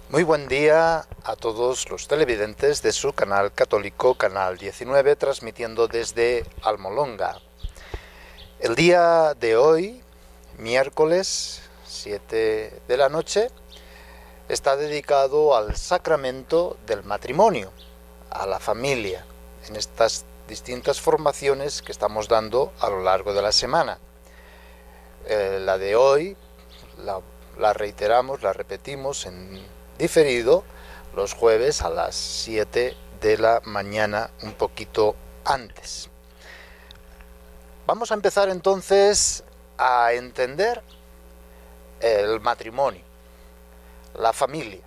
Muy buen día a todos los televidentes de su canal católico, Canal 19, transmitiendo desde Almolonga. El día de hoy, miércoles 7 de la noche, está dedicado al sacramento del matrimonio, a la familia, en estas distintas formaciones que estamos dando a lo largo de la semana. La de hoy la reiteramos, la repetimos en diferido los jueves a las 7 de la mañana, un poquito antes. Vamos a empezar entonces a entender el matrimonio, la familia.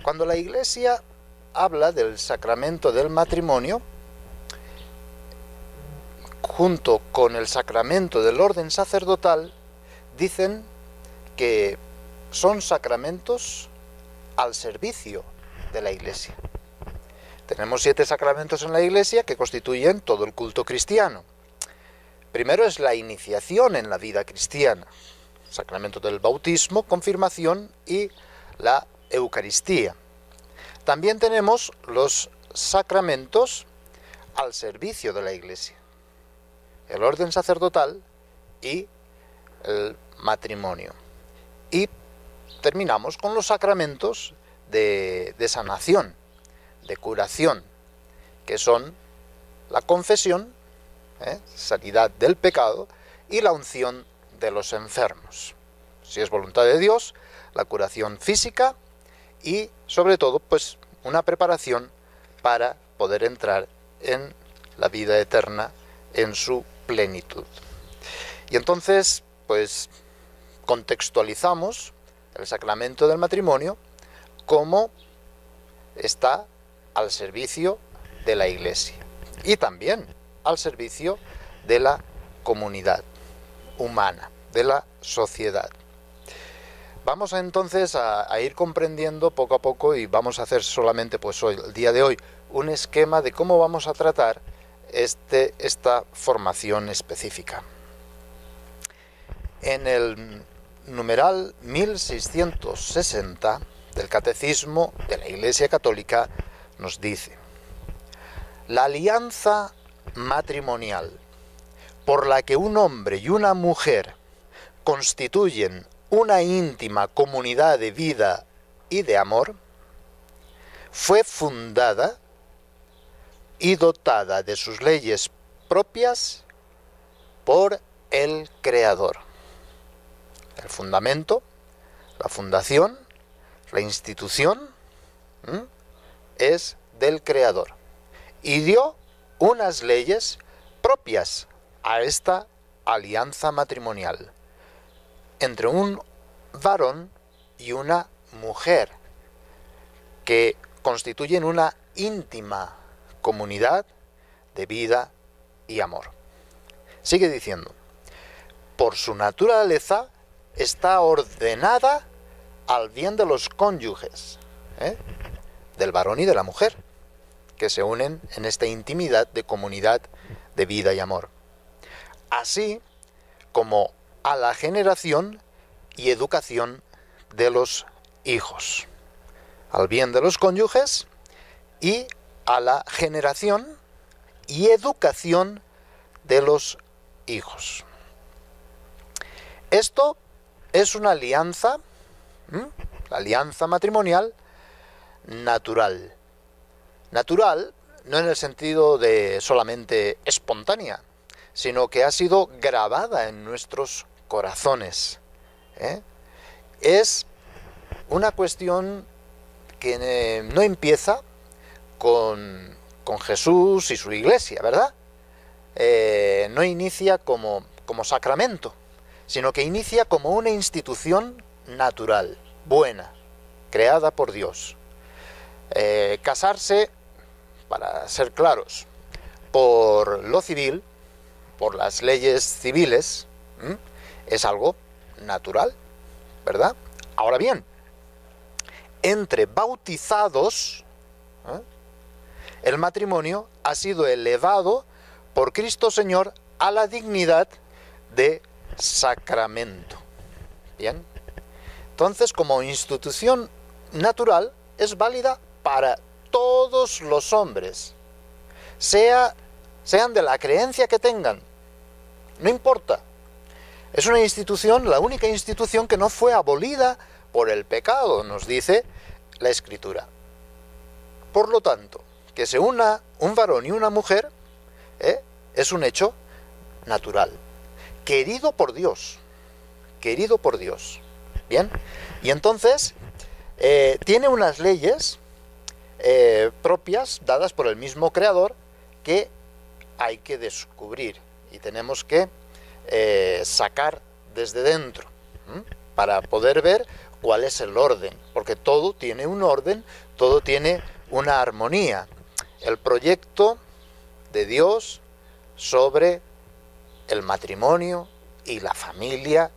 Cuando la Iglesia habla del sacramento del matrimonio, junto con el sacramento del orden sacerdotal, dicen que son sacramentos al servicio de la Iglesia. Tenemos 7 sacramentos en la Iglesia que constituyen todo el culto cristiano. Primero es la iniciación en la vida cristiana, sacramento del bautismo, confirmación y la Eucaristía. También tenemos los sacramentos al servicio de la Iglesia, el orden sacerdotal y el matrimonio. Y terminamos con los sacramentos de sanación, de curación, que son la confesión, sanidad del pecado, y la unción de los enfermos. Si es voluntad de Dios, la curación física y, sobre todo, pues una preparación para poder entrar en la vida eterna en su plenitud. Y entonces, pues, contextualizamos el sacramento del matrimonio como está al servicio de la Iglesia y también al servicio de la comunidad humana, de la sociedad. Vamos entonces a ir comprendiendo poco a poco, y vamos a hacer solamente pues hoy, el día de hoy, un esquema de cómo vamos a tratar esta formación específica. En el numeral 1660 del Catecismo de la Iglesia Católica nos dice: la alianza matrimonial por la que un hombre y una mujer constituyen una íntima comunidad de vida y de amor fue fundada y dotada de sus leyes propias por el Creador. El fundamento, la fundación, la institución es del Creador y dio unas leyes propias a esta alianza matrimonial entre un varón y una mujer que constituyen una íntima comunidad de vida y amor. Sigue diciendo: por su naturaleza está ordenada al bien de los cónyuges, del varón y de la mujer, que se unen en esta intimidad de comunidad de vida y amor, así como a la generación y educación de los hijos, al bien de los cónyuges y a la generación y educación de los hijos. Esto es una alianza, la alianza matrimonial natural. Natural no en el sentido de solamente espontánea, sino que ha sido grabada en nuestros corazones. Es una cuestión que no empieza con Jesús y su Iglesia, ¿verdad? No inicia como sacramento, sino que inicia como una institución natural, buena, creada por Dios. Casarse, para ser claros, por lo civil, por las leyes civiles, es algo natural, ¿verdad? Ahora bien, entre bautizados, el matrimonio ha sido elevado por Cristo Señor a la dignidad de sacramento. Bien, entonces, como institución natural es válida para todos los hombres, sean de la creencia que tengan, no importa. Es una institución, la única institución que no fue abolida por el pecado, nos dice la Escritura. Por lo tanto, que se una un varón y una mujer, es un hecho natural, querido por Dios, ¿bien? Y entonces, tiene unas leyes propias, dadas por el mismo Creador, que hay que descubrir y tenemos que sacar desde dentro, para poder ver cuál es el orden, porque todo tiene un orden, todo tiene una armonía. El proyecto de Dios sobre el matrimonio y la familia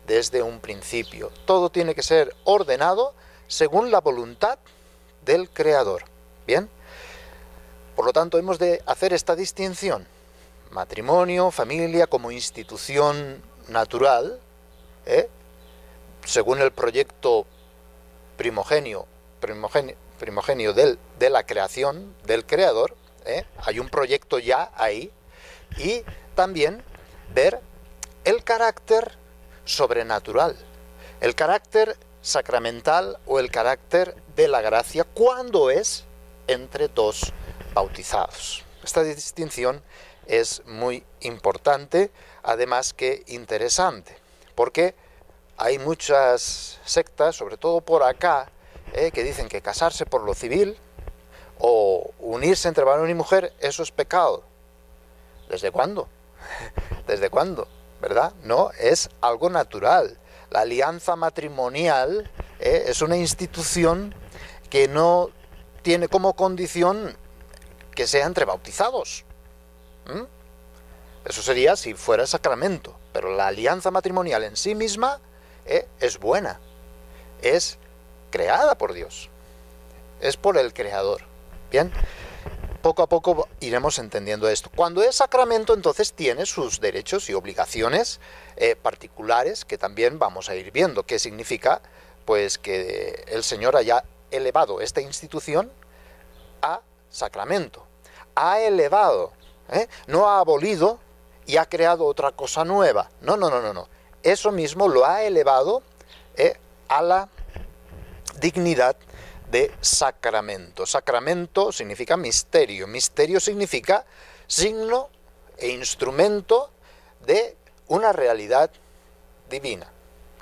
desde un principio. Todo tiene que ser ordenado según la voluntad del Creador. ¿Bien? Por lo tanto, hemos de hacer esta distinción. Matrimonio, familia como institución natural, según el proyecto primogenio de la creación, del Creador, hay un proyecto ya ahí, y también ver el carácter sobrenatural, el carácter sacramental o el carácter de la gracia cuando es entre dos bautizados. Esta distinción es muy importante, además que interesante, porque hay muchas sectas, sobre todo por acá, que dicen que casarse por lo civil o unirse entre varón y mujer, eso es pecado. ¿Desde cuándo? ¿Desde cuándo? ¿Verdad? No, es algo natural. La alianza matrimonial es una institución que no tiene como condición que sea entre bautizados. Eso sería si fuera sacramento, pero la alianza matrimonial en sí misma es buena, es creada por Dios, es por el Creador. Bien, poco a poco iremos entendiendo esto. Cuando es sacramento, entonces tiene sus derechos y obligaciones particulares que también vamos a ir viendo. ¿Qué significa? Pues que el Señor haya elevado esta institución a sacramento. Ha elevado, no ha abolido y ha creado otra cosa nueva. No. Eso mismo lo ha elevado a la dignidad de sacramento. Sacramento significa misterio. Misterio significa signo e instrumento de una realidad divina,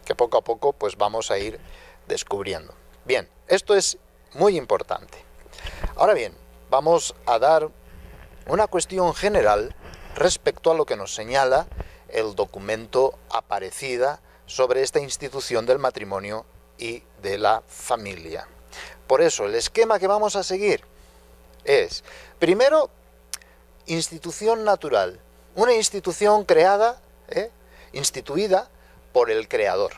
que poco a poco pues vamos a ir descubriendo. Bien, esto es muy importante. Ahora bien, vamos a dar una cuestión general respecto a lo que nos señala el documento Aparecida sobre esta institución del matrimonio y de la familia. Por eso, el esquema que vamos a seguir es, primero, institución natural, una institución creada, instituida por el Creador,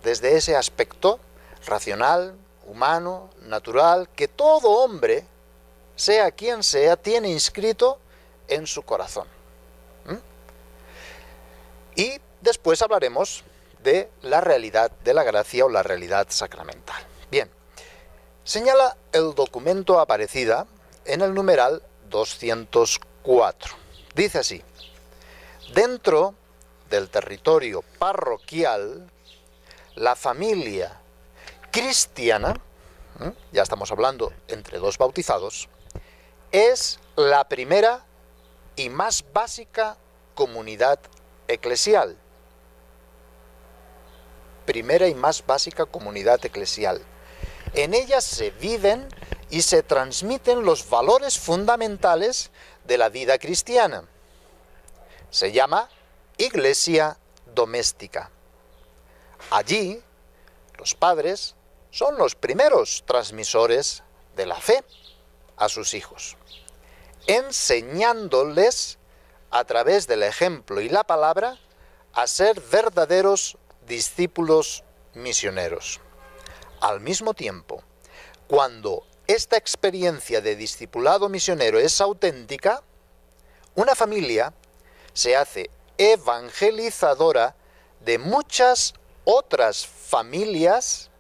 desde ese aspecto racional, humano, natural, que todo hombre, sea quien sea, tiene inscrito en su corazón. Y después hablaremos de la realidad de la gracia o la realidad sacramental. Bien, señala el documento Aparecida en el numeral 204. Dice así: dentro del territorio parroquial, la familia cristiana, ya estamos hablando entre dos bautizados, es la primera y más básica comunidad eclesial. Primera y más básica comunidad eclesial. En ella se viven y se transmiten los valores fundamentales de la vida cristiana. Se llama Iglesia doméstica. Allí, los padres son los primeros transmisores de la fe a sus hijos, enseñándoles a través del ejemplo y la palabra a ser verdaderos discípulos misioneros. Al mismo tiempo, cuando esta experiencia de discipulado misionero es auténtica, una familia se hace evangelizadora de muchas otras familias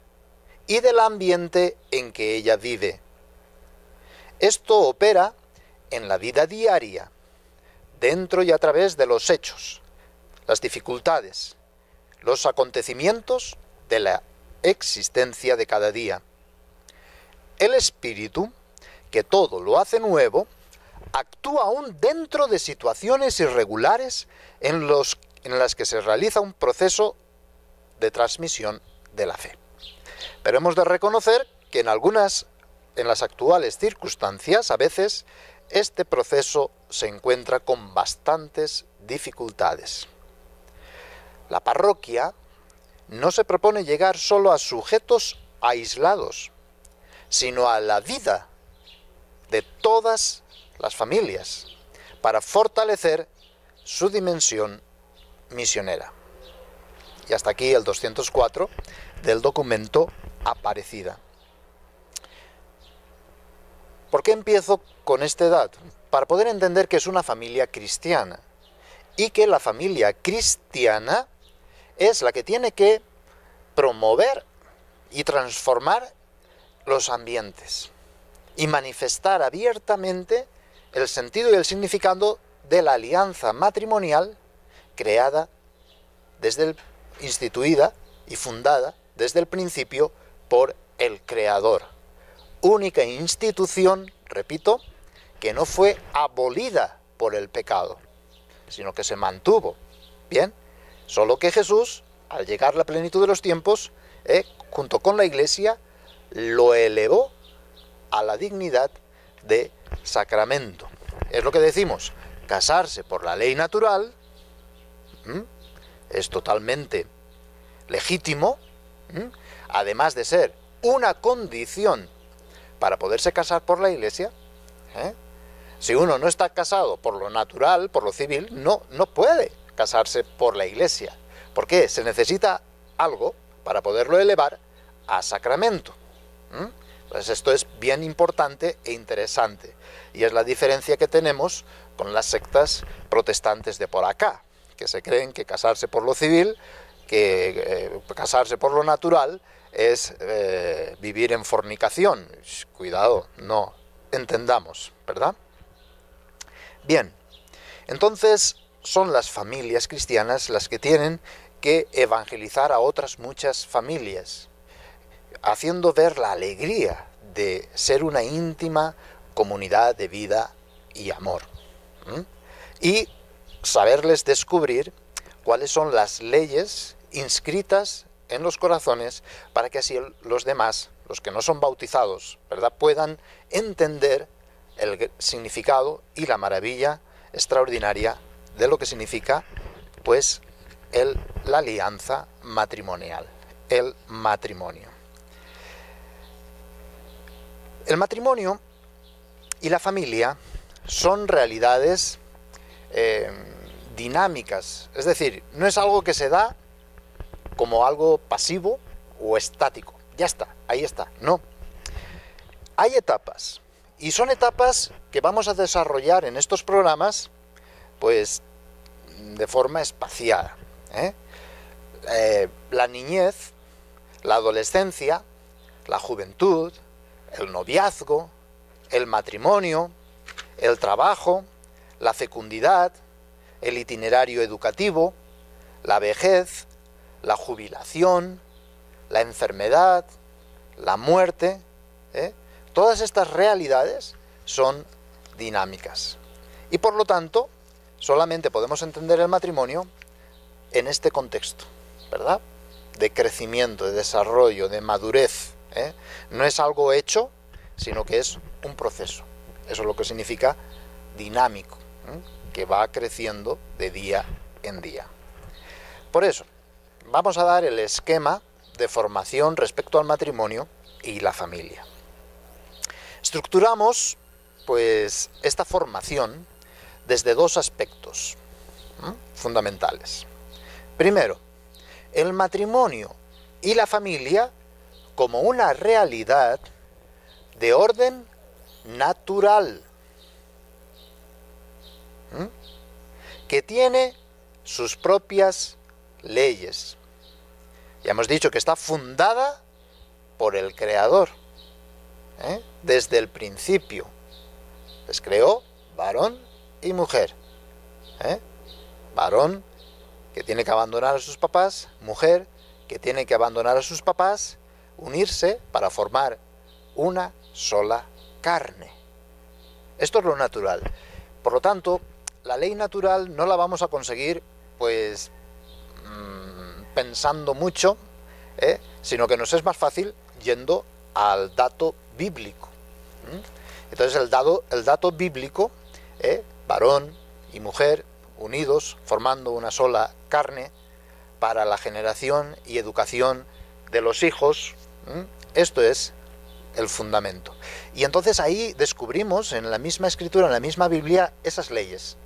y del ambiente en que ella vive. Esto opera en la vida diaria, dentro y a través de los hechos, las dificultades, los acontecimientos de la existencia de cada día. El espíritu, que todo lo hace nuevo, actúa aún dentro de situaciones irregulares en las que se realiza un proceso de transmisión de la fe. Pero hemos de reconocer que en las actuales circunstancias, a veces, este proceso se encuentra con bastantes dificultades. La parroquia no se propone llegar solo a sujetos aislados, sino a la vida de todas las familias, para fortalecer su dimensión misionera. Y hasta aquí el 204 del documento Aparecida. ¿Por qué empiezo con este dato? Para poder entender que es una familia cristiana, y que la familia cristiana es la que tiene que promover y transformar los ambientes y manifestar abiertamente el sentido y el significado de la alianza matrimonial creada instituida y fundada desde el principio por el Creador. Única institución, repito, que no fue abolida por el pecado, sino que se mantuvo. Bien, solo que Jesús, al llegar la plenitud de los tiempos, junto con la Iglesia, lo elevó a la dignidad de sacramento. Es lo que decimos, casarse por la ley natural es totalmente legítimo, además de ser una condición para poderse casar por la Iglesia. Si uno no está casado por lo natural, por lo civil, no puede casarse por la Iglesia. ¿Por qué? Se necesita algo para poderlo elevar a sacramento. Pues esto es bien importante e interesante, y es la diferencia que tenemos con las sectas protestantes de por acá, que se creen que casarse por lo civil, que casarse por lo natural es vivir en fornicación. Cuidado, no, entendamos, ¿verdad? Bien, entonces son las familias cristianas las que tienen que evangelizar a otras muchas familias, haciendo ver la alegría de ser una íntima comunidad de vida y amor. Y saberles descubrir cuáles son las leyes inscritas en los corazones para que así los demás, los que no son bautizados, ¿verdad?, puedan entender el significado y la maravilla extraordinaria de lo que significa, pues, la alianza matrimonial, el matrimonio. El matrimonio y la familia son realidades dinámicas, es decir, no es algo que se da como algo pasivo o estático. Ya está, ahí está, no. Hay etapas, y son etapas que vamos a desarrollar en estos programas, pues, de forma espaciada. La niñez, la adolescencia, la juventud, el noviazgo, el matrimonio, el trabajo, la fecundidad, el itinerario educativo, la vejez, la jubilación, la enfermedad, la muerte, todas estas realidades son dinámicas. Y por lo tanto, solamente podemos entender el matrimonio en este contexto, ¿verdad?, de crecimiento, de desarrollo, de madurez. No es algo hecho, sino que es un proceso. Eso es lo que significa dinámico, que va creciendo de día en día. Por eso, vamos a dar el esquema de formación respecto al matrimonio y la familia. Estructuramos, pues, esta formación desde dos aspectos fundamentales. Primero, el matrimonio y la familia como una realidad de orden natural, que tiene sus propias leyes. Ya hemos dicho que está fundada por el Creador, desde el principio. Les creó varón y mujer. Varón que tiene que abandonar a sus papás, mujer que tiene que abandonar a sus papás, unirse para formar una sola carne. Esto es lo natural. Por lo tanto, la ley natural no la vamos a conseguir pues pensando mucho, sino que nos es más fácil yendo al dato bíblico. Entonces el dato bíblico, varón y mujer unidos, formando una sola carne para la generación y educación de los hijos, esto es el fundamento. Y entonces ahí descubrimos en la misma escritura, en la misma Biblia, esas leyes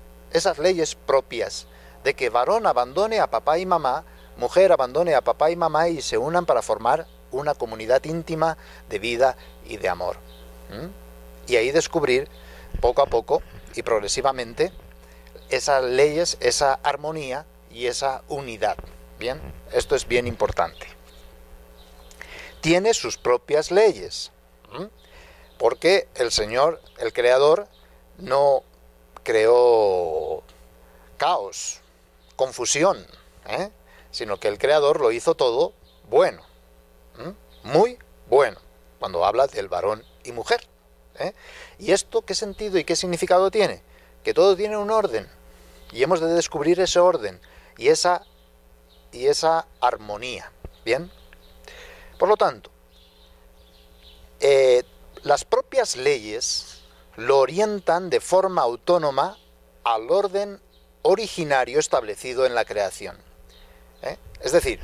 propias de que varón abandone a papá y mamá, mujer abandone a papá y mamá y se unan para formar una comunidad íntima de vida y de amor. Y ahí descubrir poco a poco y progresivamente esas leyes, esa armonía y esa unidad. Bien, esto es bien importante. Tiene sus propias leyes, porque el Señor, el Creador, no creó caos, confusión, sino que el Creador lo hizo todo bueno, muy bueno, cuando habla del varón y mujer. ¿Y esto qué sentido y qué significado tiene? Que todo tiene un orden, y hemos de descubrir ese orden y esa armonía. Bien, por lo tanto, las propias leyes lo orientan de forma autónoma al orden originario establecido en la creación. Es decir,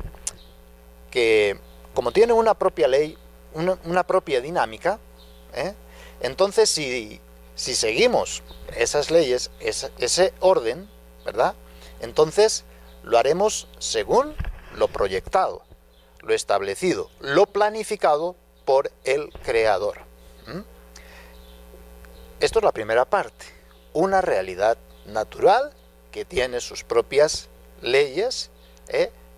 que como tiene una propia ley, una propia dinámica, entonces si seguimos esas leyes, ese orden, ¿verdad? Entonces lo haremos según lo proyectado, lo establecido, lo planificado por el Creador. Esto es la primera parte, una realidad natural que tiene sus propias leyes,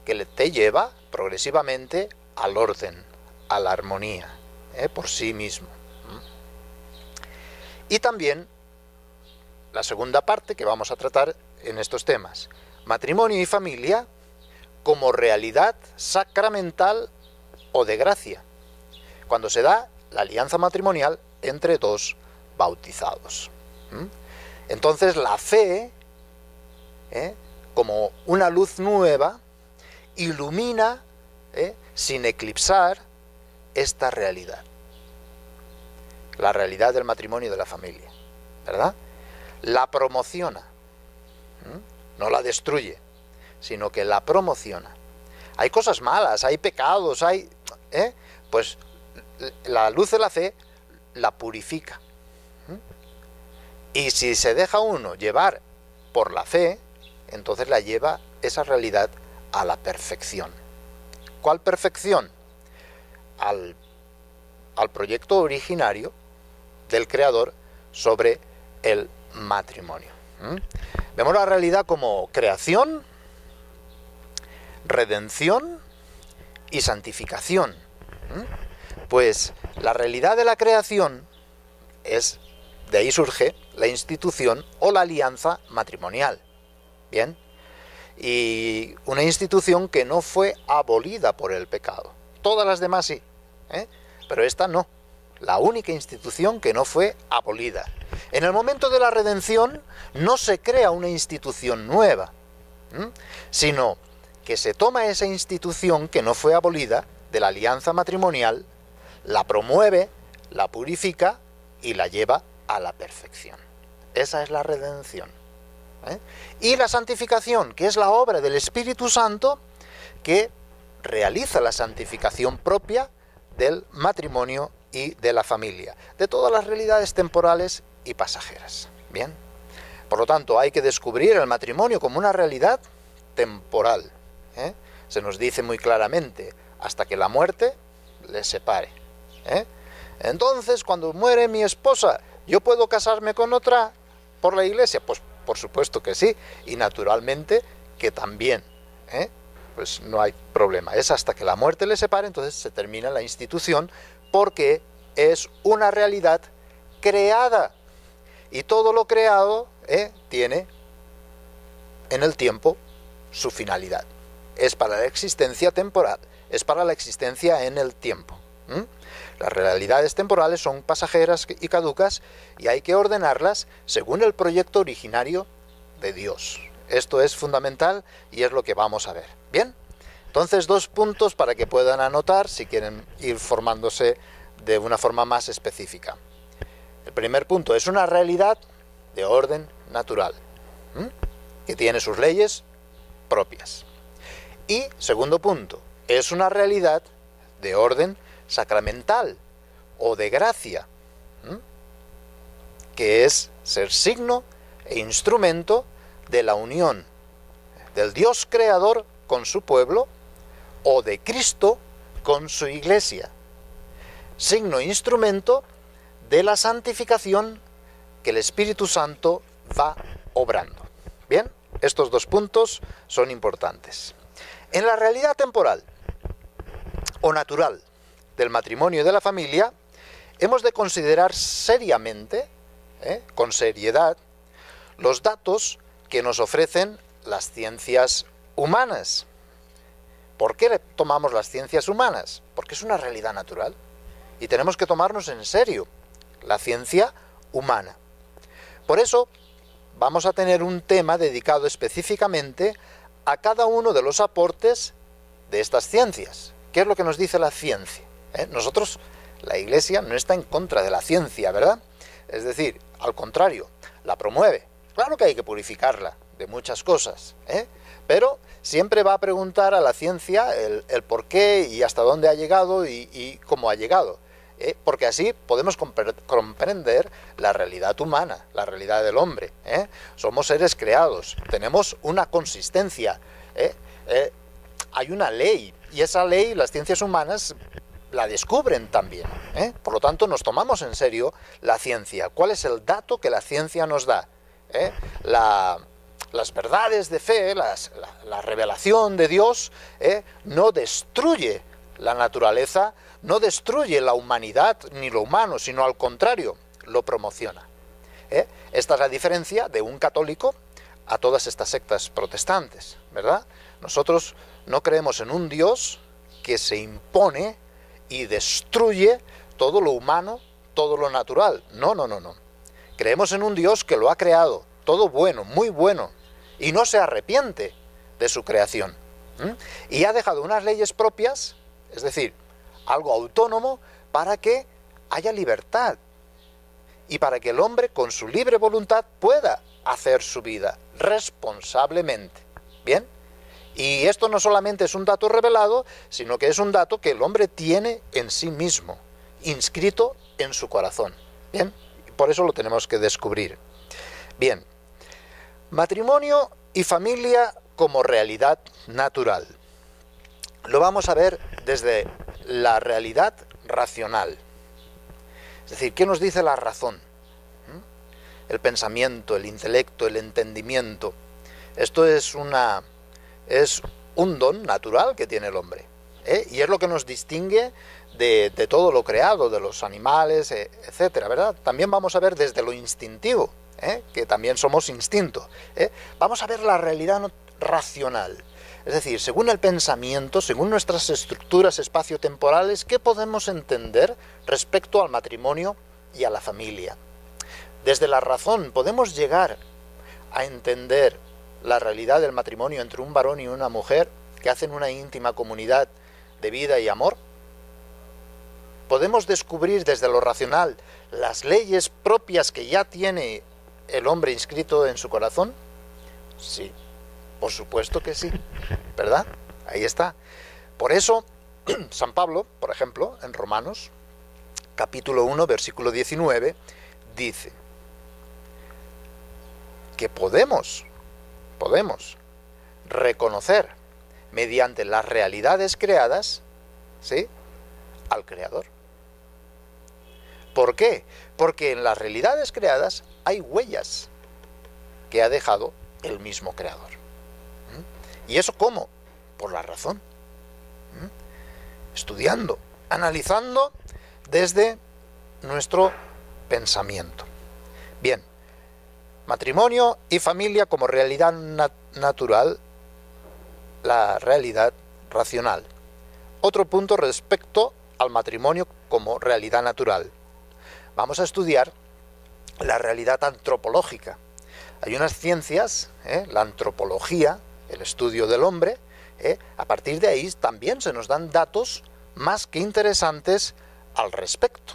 que te lleva progresivamente al orden, a la armonía, por sí mismo. Y también la segunda parte que vamos a tratar en estos temas, matrimonio y familia como realidad sacramental o de gracia, cuando se da la alianza matrimonial entre dos bautizados. Entonces la fe, como una luz nueva, ilumina, sin eclipsar, esta realidad. La realidad del matrimonio y de la familia, ¿verdad? La promociona, no la destruye, sino que la promociona. Hay cosas malas, hay pecados, pues la luz de la fe la purifica. Y si se deja uno llevar por la fe, entonces la lleva esa realidad a la perfección. ¿Cuál perfección? Al proyecto originario del Creador sobre el matrimonio. Vemos la realidad como creación, redención y santificación. Pues la realidad de la creación es, de ahí surge la institución o la alianza matrimonial. Bien, y una institución que no fue abolida por el pecado. Todas las demás sí, pero esta no. La única institución que no fue abolida. En el momento de la redención no se crea una institución nueva, sino que se toma esa institución que no fue abolida de la alianza matrimonial, la promueve, la purifica y la lleva a la perfección. Esa es la redención. Y la santificación, que es la obra del Espíritu Santo, que realiza la santificación propia del matrimonio y de la familia, de todas las realidades temporales y pasajeras. Bien, por lo tanto hay que descubrir el matrimonio como una realidad temporal. Se nos dice muy claramente, hasta que la muerte les separe. Entonces, cuando muere mi esposa, ¿yo puedo casarme con otra por la iglesia? Pues por supuesto que sí, y naturalmente que también. pues no hay problema. Es hasta que la muerte le separe, entonces se termina la institución, porque es una realidad creada. Y todo lo creado tiene en el tiempo su finalidad. Es para la existencia temporal, es para la existencia en el tiempo. Las realidades temporales son pasajeras y caducas y hay que ordenarlas según el proyecto originario de Dios. Esto es fundamental y es lo que vamos a ver. Bien, entonces 2 puntos para que puedan anotar si quieren ir formándose de una forma más específica. El primer punto es una realidad de orden natural, que tiene sus leyes propias. Y segundo punto, es una realidad de orden sacramental o de gracia, que es ser signo e instrumento de la unión del Dios creador con su pueblo o de Cristo con su iglesia. Signo e instrumento de la santificación que el Espíritu Santo va obrando. Bien, estos 2 puntos son importantes. En la realidad temporal o natural del matrimonio y de la familia, hemos de considerar seriamente, con seriedad, los datos que nos ofrecen las ciencias humanas. ¿Por qué tomamos las ciencias humanas? Porque es una realidad natural y tenemos que tomarnos en serio la ciencia humana. Por eso vamos a tener un tema dedicado específicamente a cada uno de los aportes de estas ciencias. ¿Qué es lo que nos dice la ciencia? Nosotros, la Iglesia no está en contra de la ciencia, ¿verdad? Es decir, al contrario, la promueve. Claro que hay que purificarla de muchas cosas, pero siempre va a preguntar a la ciencia el por qué y hasta dónde ha llegado y cómo ha llegado. Porque así podemos comprender la realidad humana, la realidad del hombre. Somos seres creados, tenemos una consistencia, hay una ley, y esa ley las ciencias humanas la descubren también. Por lo tanto, nos tomamos en serio la ciencia. ¿Cuál es el dato que la ciencia nos da? Las verdades de fe, la revelación de Dios, no destruye la naturaleza, no destruye la humanidad ni lo humano, sino al contrario, lo promociona. Esta es la diferencia de un católico a todas estas sectas protestantes, ¿verdad? Nosotros no creemos en un Dios que se impone y destruye todo lo humano, todo lo natural. No, no, no, no. Creemos en un Dios que lo ha creado, todo bueno, muy bueno, y no se arrepiente de su creación. Y ha dejado unas leyes propias, es decir, algo autónomo, para que haya libertad y para que el hombre con su libre voluntad pueda hacer su vida responsablemente. ¿Bien? Y esto no solamente es un dato revelado, sino que es un dato que el hombre tiene en sí mismo, inscrito en su corazón. ¿Bien? Por eso lo tenemos que descubrir. Bien, matrimonio y familia como realidad natural. Lo vamos a ver desde la realidad racional. Es decir, ¿qué nos dice la razón? El pensamiento, el intelecto, el entendimiento. Esto es un don natural que tiene el hombre, y es lo que nos distingue de todo lo creado, de los animales, etcétera, ¿verdad? También vamos a ver desde lo instintivo, que también somos instinto. Vamos a ver la realidad racional. Es decir, según el pensamiento, según nuestras estructuras espaciotemporales, ¿qué podemos entender respecto al matrimonio y a la familia? Desde la razón podemos llegar a entender la realidad del matrimonio entre un varón y una mujer que hacen una íntima comunidad de vida y amor. Podemos descubrir desde lo racional las leyes propias que ya tiene el hombre inscrito en su corazón. Sí, por supuesto que sí, ¿verdad? Ahí está. Por eso, San Pablo, por ejemplo, en Romanos, capítulo 1, versículo 19, dice que podemos reconocer mediante las realidades creadas, ¿sí?, al Creador. ¿Por qué? Porque en las realidades creadas hay huellas que ha dejado el mismo Creador. ¿Y eso cómo? por la razón. Estudiando, analizando desde nuestro pensamiento. Bien, matrimonio y familia como realidad natural, la realidad racional. Otro punto respecto al matrimonio como realidad natural. Vamos a estudiar la realidad antropológica. Hay unas ciencias, la antropología, el estudio del hombre, a partir de ahí también se nos dan datos más que interesantes al respecto,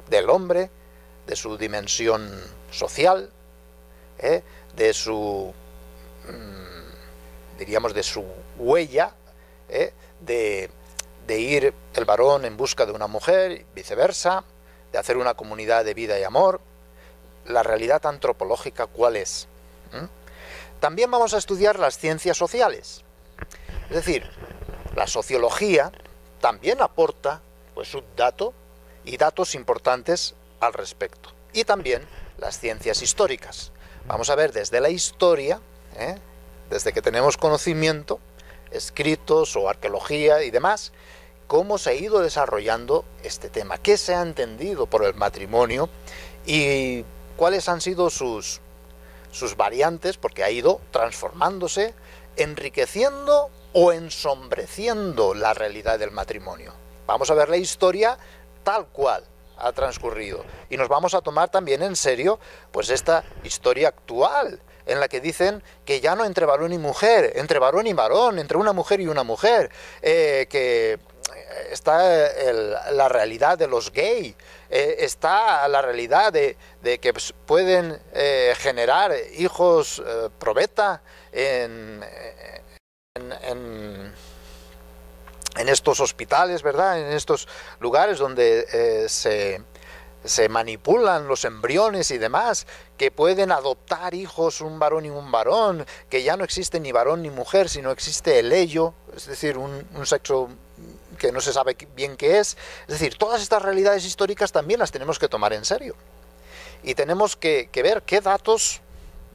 del hombre, de su dimensión social, de su, diríamos, de su huella, de ir el varón en busca de una mujer, y viceversa, de hacer una comunidad de vida y amor. La realidad antropológica, ¿cuál es? También vamos a estudiar las ciencias sociales. Es decir, la sociología también aporta pues un dato y datos importantes al respecto. Y también las ciencias históricas. Vamos a ver desde la historia, desde que tenemos conocimiento, escritos o arqueología y demás, cómo se ha ido desarrollando este tema, qué se ha entendido por el matrimonio y cuáles han sido sus variantes, porque ha ido transformándose, enriqueciendo o ensombreciendo la realidad del matrimonio. Vamos a ver la historia tal cual ha transcurrido y nos vamos a tomar también en serio pues esta historia actual en la que dicen que ya no entre varón y mujer, entre varón y varón, entre una mujer y una mujer, que está la realidad de los gay, está la realidad de que pueden generar hijos probeta en estos hospitales, ¿verdad? En estos lugares donde se manipulan los embriones y demás, que pueden adoptar hijos un varón y un varón, que ya no existe ni varón ni mujer, sino existe el ello, es decir, un sexo que no se sabe bien qué es. Es decir, todas estas realidades históricas también las tenemos que tomar en serio. Y tenemos que ver qué datos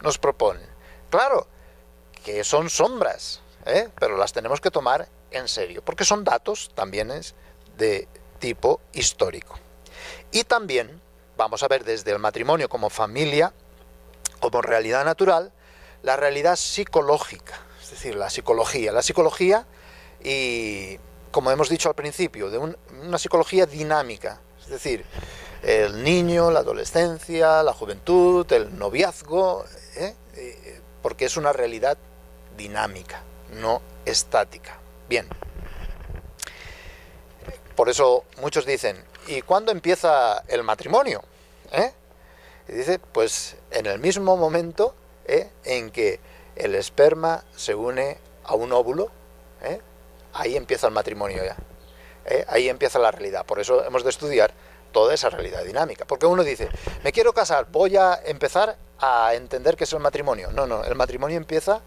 nos proponen. Claro, que son sombras, pero las tenemos que tomar en serio, porque son datos también de tipo histórico. Y también vamos a ver desde el matrimonio como familia, como realidad natural, la realidad psicológica, es decir, la psicología y, como hemos dicho al principio, de una psicología dinámica, es decir, el niño, la adolescencia, la juventud, el noviazgo, porque es una realidad dinámica, no estática. Bien, por eso muchos dicen, ¿y cuándo empieza el matrimonio? Y dice, pues en el mismo momento en que el esperma se une a un óvulo, ahí empieza el matrimonio ya, ahí empieza la realidad. Por eso hemos de estudiar toda esa realidad dinámica, porque uno dice, me quiero casar, voy a empezar a entender qué es el matrimonio. No, el matrimonio empieza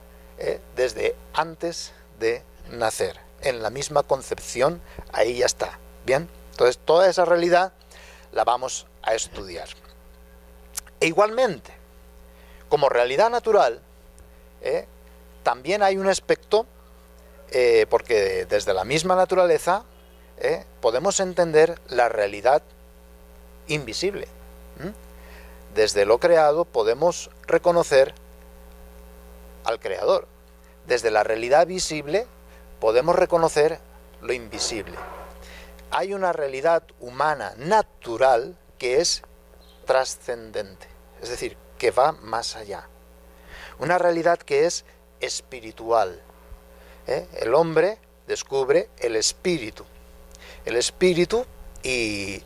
desde antes de nacer, en la misma concepción, ahí ya está. Bien, entonces toda esa realidad la vamos a estudiar. E igualmente, como realidad natural, también hay un aspecto, porque desde la misma naturaleza podemos entender la realidad invisible. Desde lo creado podemos reconocer al creador. Desde la realidad visible podemos reconocer lo invisible. Hay una realidad humana natural que es trascendente, es decir, que va más allá. Una realidad que es espiritual. El hombre descubre el espíritu. El espíritu y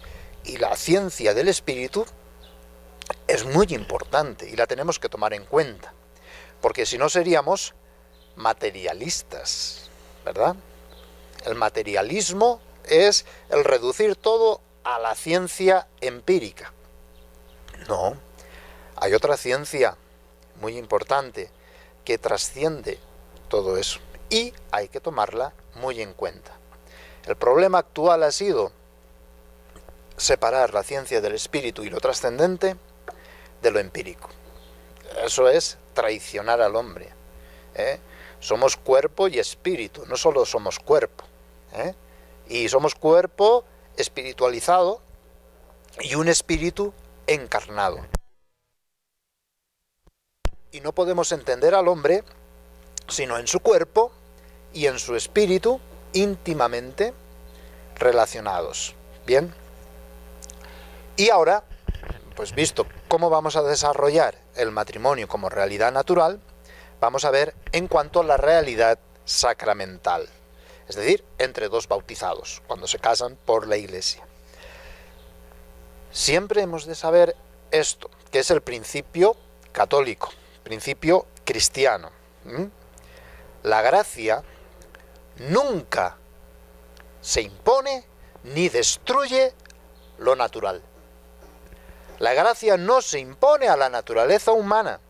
la ciencia del espíritu es muy importante y la tenemos que tomar en cuenta, porque si no seríamos materialistas, ¿verdad? El materialismo es el reducir todo a la ciencia empírica. No, hay otra ciencia muy importante que trasciende todo eso y hay que tomarla muy en cuenta. El problema actual ha sido separar la ciencia del espíritu y lo trascendente de lo empírico. Eso es traicionar al hombre. somos cuerpo y espíritu, no solo somos cuerpo, ¿eh? Y somos cuerpo espiritualizado y un espíritu encarnado. Y no podemos entender al hombre sino en su cuerpo y en su espíritu íntimamente relacionados. Bien. Y ahora, pues visto cómo vamos a desarrollar el matrimonio como realidad natural, vamos a ver en cuanto a la realidad sacramental, es decir, entre dos bautizados, cuando se casan por la Iglesia. Siempre hemos de saber esto, que es el principio católico, principio cristiano. La gracia nunca se impone ni destruye lo natural. La gracia no se impone a la naturaleza humana,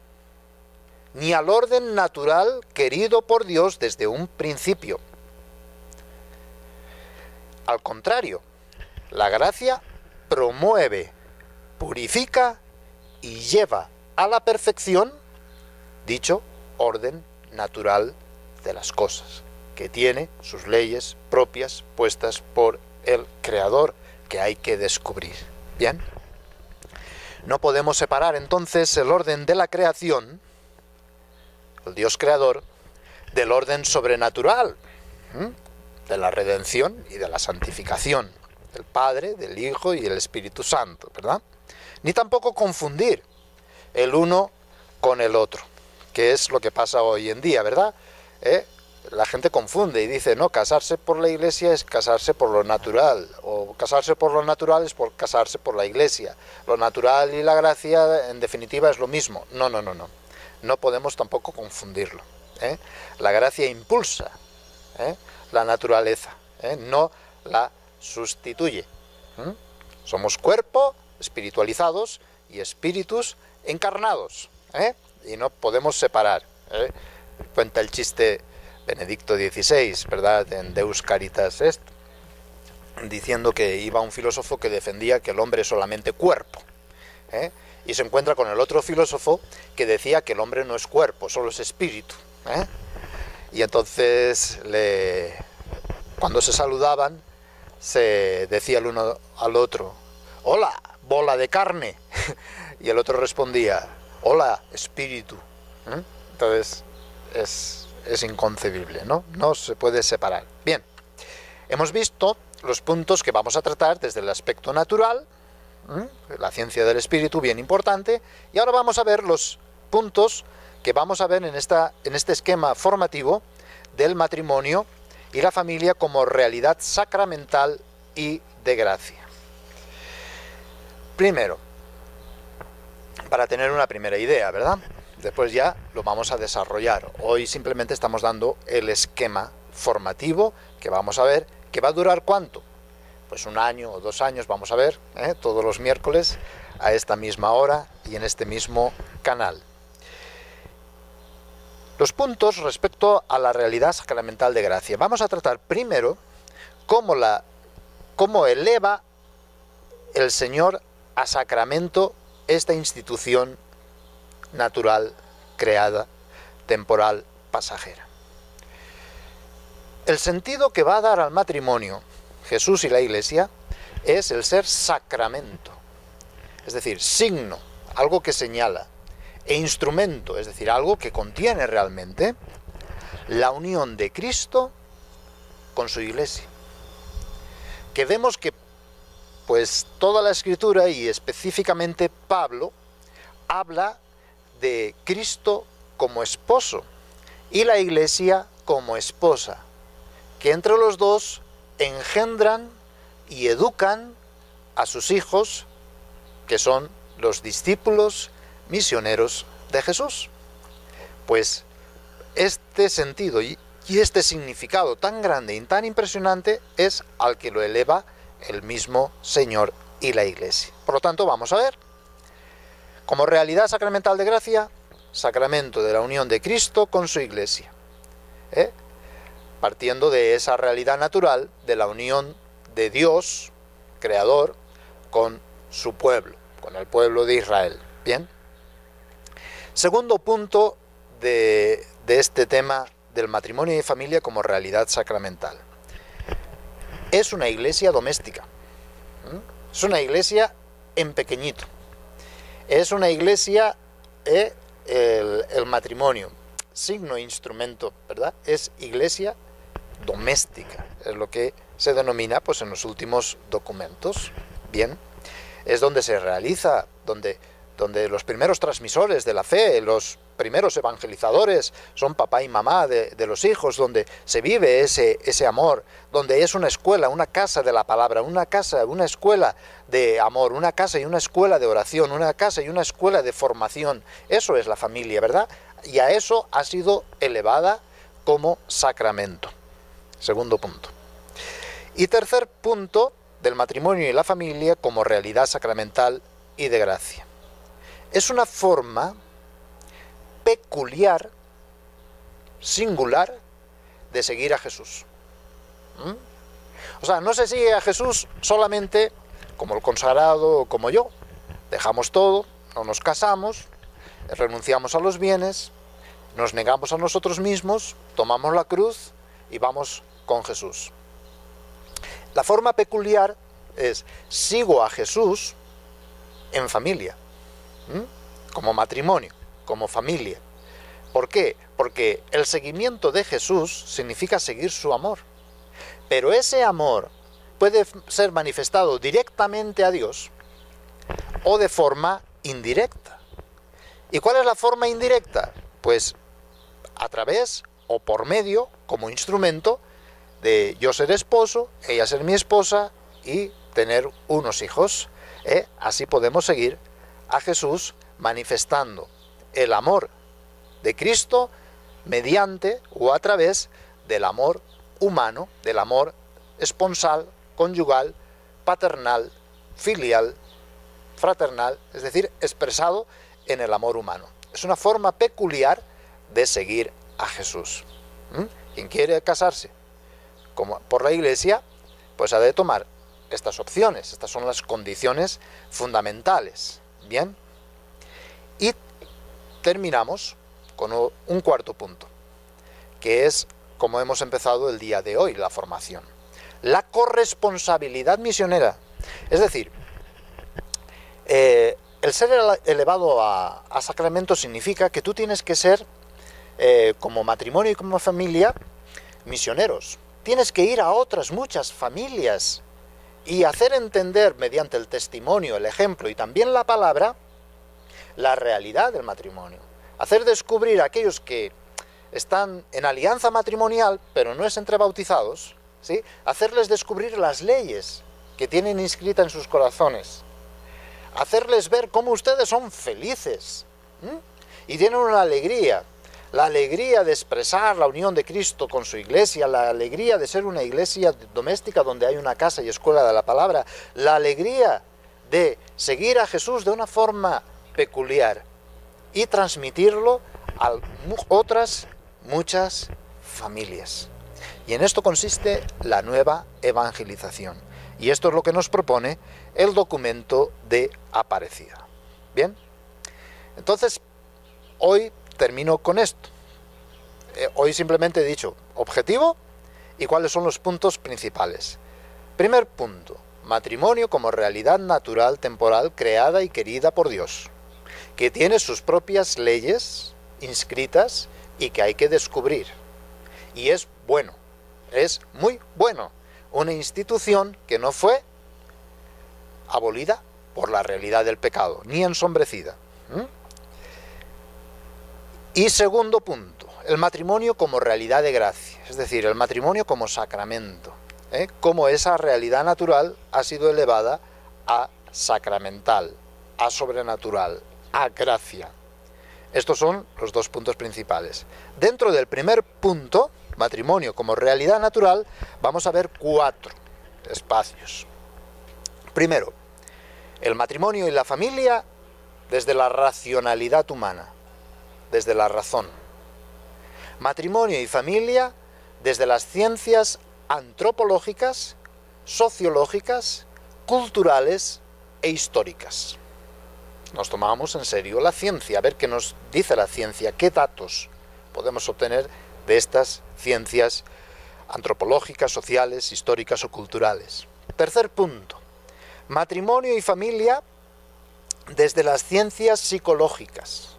ni al orden natural querido por Dios desde un principio. Al contrario, la gracia promueve, purifica y lleva a la perfección dicho orden natural de las cosas, que tiene sus leyes propias puestas por el Creador, que hay que descubrir. Bien, no podemos separar entonces el orden de la creación, el Dios creador, del orden sobrenatural, de la redención y de la santificación, del Padre, del Hijo y del Espíritu Santo, ¿verdad? Ni tampoco confundir el uno con el otro, que es lo que pasa hoy en día, ¿verdad? La gente confunde y dice, no, casarse por la Iglesia es casarse por lo natural, o casarse por lo natural es por casarse por la Iglesia. Lo natural y la gracia, en definitiva, es lo mismo. No, no, no, no. No podemos tampoco confundirlo. La gracia impulsa la naturaleza, no la sustituye. Somos cuerpo, espiritualizados, y espíritus encarnados, y no podemos separar. Cuenta el chiste Benedicto XVI, ¿verdad?, en Deus Caritas Est, diciendo que iba un filósofo que defendía que el hombre es solamente cuerpo, y se encuentra con el otro filósofo que decía que el hombre no es cuerpo, solo es espíritu, y entonces cuando se saludaban se decía el uno al otro, hola, bola de carne, y el otro respondía, hola, espíritu. Entonces es inconcebible, ¿no? No se puede separar. Bien, hemos visto los puntos que vamos a tratar desde el aspecto natural, la ciencia del espíritu, bien importante, y ahora vamos a ver los puntos que vamos a ver en este esquema formativo del matrimonio y la familia como realidad sacramental y de gracia. Primero, para tener una primera idea, ¿verdad? Después ya lo vamos a desarrollar. Hoy simplemente estamos dando el esquema formativo que vamos a ver, que va a durar ¿cuánto? Pues 1 año o 2 años, vamos a ver, todos los miércoles a esta misma hora y en este mismo canal. Los puntos respecto a la realidad sacramental de gracia. Vamos a tratar primero cómo eleva el Señor a sacramento esta institución natural, creada, temporal, pasajera. El sentido que va a dar al matrimonio Jesús y la Iglesia es el ser sacramento, es decir, signo, algo que señala, e instrumento, es decir, algo que contiene realmente la unión de Cristo con su Iglesia. Que vemos que pues toda la Escritura y específicamente Pablo habla de Cristo como esposo y la Iglesia como esposa, que entre los dos engendran y educan a sus hijos, que son los discípulos misioneros de Jesús. Pues este sentido y este significado tan grande y tan impresionante es al que lo eleva el mismo Señor y la Iglesia. Por lo tanto, vamos a ver, como realidad sacramental de gracia, sacramento de la unión de Cristo con su Iglesia, partiendo de esa realidad natural de la unión de Dios, Creador, con su pueblo, con el pueblo de Israel. Bien. Segundo punto de este tema del matrimonio y familia como realidad sacramental. Es una iglesia doméstica. Es una iglesia en pequeñito. Es una iglesia, el matrimonio, signo e instrumento, ¿verdad? Es iglesia doméstica, es lo que se denomina pues en los últimos documentos. Bien, es donde se realiza, donde los primeros transmisores de la fe, los primeros evangelizadores son papá y mamá de los hijos, donde se vive ese amor, donde es una escuela, una casa de la palabra, una casa, una escuela de amor, una casa y una escuela de oración, una casa y una escuela de formación. Eso es la familia, ¿verdad? Y a eso ha sido elevada como sacramento. Segundo punto. Y tercer punto, del matrimonio y la familia como realidad sacramental y de gracia. Es una forma peculiar, singular, de seguir a Jesús. O sea, no se sigue a Jesús solamente como el consagrado o como yo. Dejamos todo, no nos casamos, renunciamos a los bienes, nos negamos a nosotros mismos, tomamos la cruz y vamos con Jesús. La forma peculiar es, sigo a Jesús en familia, como matrimonio, como familia. ¿Por qué? Porque el seguimiento de Jesús significa seguir su amor. Pero ese amor puede ser manifestado directamente a Dios o de forma indirecta. ¿Y cuál es la forma indirecta? Pues a través o por medio, como instrumento, de yo ser esposo, ella ser mi esposa y tener unos hijos. Así podemos seguir a Jesús manifestando el amor de Cristo mediante o a través del amor humano, del amor esponsal, conyugal, paternal, filial, fraternal, es decir, expresado en el amor humano. Es una forma peculiar de seguir a Jesús. Quien quiere casarse como por la Iglesia, pues ha de tomar estas opciones. Estas son las condiciones fundamentales. Bien. Y terminamos con un cuarto punto, que es como hemos empezado el día de hoy, la formación. La corresponsabilidad misionera. Es decir, el ser elevado a sacramento significa que tú tienes que ser, como matrimonio y como familia, misioneros. Tienes que ir a otras muchas familias y hacer entender mediante el testimonio, el ejemplo y también la palabra, la realidad del matrimonio. Hacer descubrir a aquellos que están en alianza matrimonial, pero no es entre bautizados, ¿sí? Hacerles descubrir las leyes que tienen inscritas en sus corazones. Hacerles ver cómo ustedes son felices y tienen una alegría. La alegría de expresar la unión de Cristo con su iglesia, la alegría de ser una iglesia doméstica donde hay una casa y escuela de la palabra, la alegría de seguir a Jesús de una forma peculiar y transmitirlo a otras muchas familias. Y en esto consiste la nueva evangelización. Y esto es lo que nos propone el documento de Aparecida. Bien, entonces hoy termino con esto. Hoy simplemente he dicho objetivo y cuáles son los puntos principales. Primer punto, matrimonio como realidad natural, temporal, creada y querida por Dios, que tiene sus propias leyes inscritas y que hay que descubrir. Y es bueno, es muy bueno. Una institución que no fue abolida por la realidad del pecado, ni ensombrecida. Y segundo punto, el matrimonio como realidad de gracia, es decir, el matrimonio como sacramento, como esa realidad natural ha sido elevada a sacramental, a sobrenatural, a gracia. Estos son los dos puntos principales. Dentro del primer punto, matrimonio como realidad natural, vamos a ver 4 espacios. Primero, el matrimonio y la familia desde la racionalidad humana, desde la razón. Matrimonio y familia desde las ciencias antropológicas, sociológicas, culturales e históricas. Nos tomamos en serio la ciencia, a ver qué nos dice la ciencia, qué datos podemos obtener de estas ciencias antropológicas, sociales, históricas o culturales. Tercer punto, matrimonio y familia desde las ciencias psicológicas,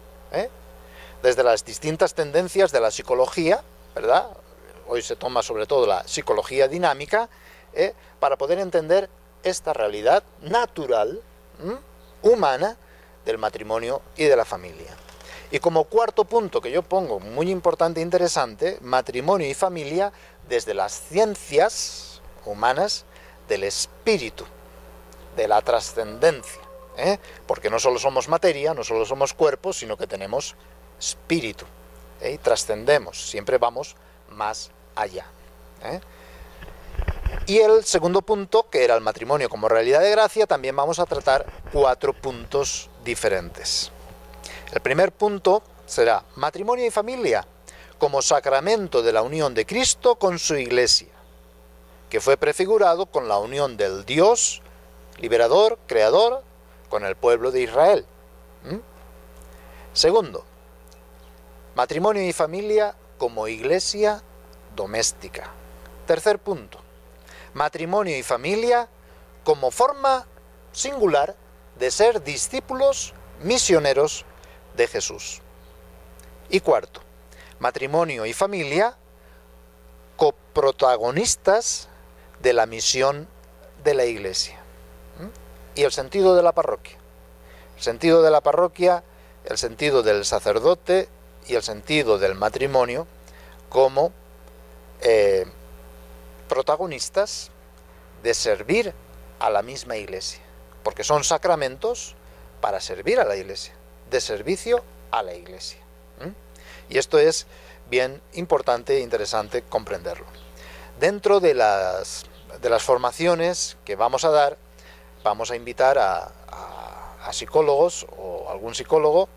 desde las distintas tendencias de la psicología, ¿verdad? Hoy se toma sobre todo la psicología dinámica, para poder entender esta realidad natural, humana, del matrimonio y de la familia. Y como cuarto punto que yo pongo, muy importante e interesante, matrimonio y familia desde las ciencias humanas del espíritu, de la trascendencia, porque no solo somos materia, no solo somos cuerpos, sino que tenemos espíritu, y trascendemos, siempre vamos más allá. Y el segundo punto, que era el matrimonio como realidad de gracia, también vamos a tratar 4 puntos diferentes. El primer punto será matrimonio y familia como sacramento de la unión de Cristo con su Iglesia, que fue prefigurado con la unión del Dios liberador, creador, con el pueblo de Israel. Segundo, matrimonio y familia como iglesia doméstica. Tercer punto, matrimonio y familia como forma singular de ser discípulos misioneros de Jesús. Y cuarto, matrimonio y familia coprotagonistas de la misión de la Iglesia. Y el sentido de la parroquia. El sentido de la parroquia, el sentido del sacerdote y el sentido del matrimonio como protagonistas de servir a la misma Iglesia. Porque son sacramentos para servir a la Iglesia, de servicio a la Iglesia. Y esto es bien importante e interesante comprenderlo. Dentro de las formaciones que vamos a dar, vamos a invitar a psicólogos o algún psicólogo,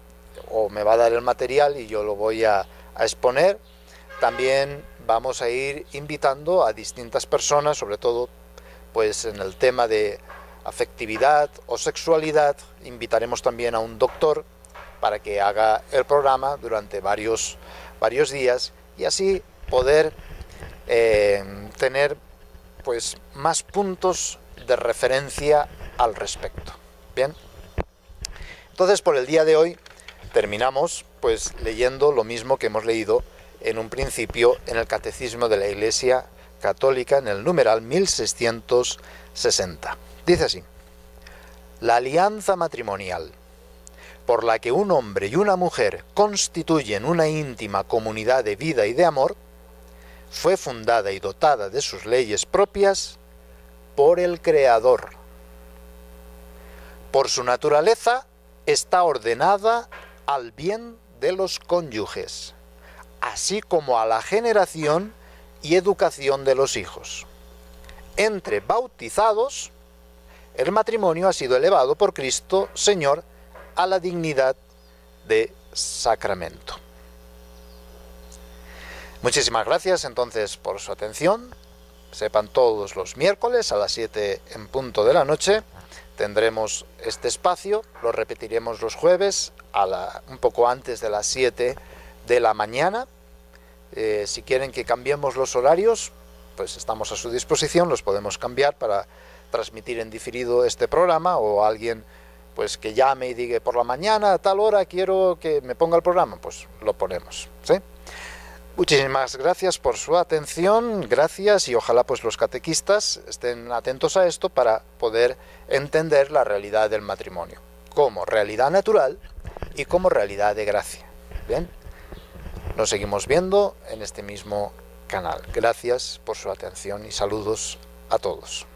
o me va a dar el material y yo lo voy a exponer. También vamos a ir invitando a distintas personas, sobre todo pues en el tema de afectividad o sexualidad. Invitaremos también a un doctor para que haga el programa durante varios días y así poder tener pues más puntos de referencia al respecto. Bien, entonces por el día de hoy terminamos pues leyendo lo mismo que hemos leído en un principio en el Catecismo de la Iglesia Católica, en el numeral 1660. Dice así: la alianza matrimonial, por la que un hombre y una mujer constituyen una íntima comunidad de vida y de amor, fue fundada y dotada de sus leyes propias por el Creador. Por su naturaleza está ordenada al bien de los cónyuges, así como a la generación y educación de los hijos. Entre bautizados, el matrimonio ha sido elevado por Cristo, Señor, a la dignidad de sacramento. Muchísimas gracias entonces por su atención. Sepan, todos los miércoles a las 7 en punto de la noche tendremos este espacio. Lo repetiremos los jueves un poco antes de las 7 de la mañana. Si quieren que cambiemos los horarios, pues estamos a su disposición, los podemos cambiar para transmitir en diferido este programa, o alguien pues que llame y diga por la mañana a tal hora quiero que me ponga el programa, pues lo ponemos, ¿sí? Muchísimas gracias por su atención, gracias, y ojalá pues los catequistas estén atentos a esto para poder entender la realidad del matrimonio como realidad natural y como realidad de gracia. Bien, nos seguimos viendo en este mismo canal. Gracias por su atención y saludos a todos.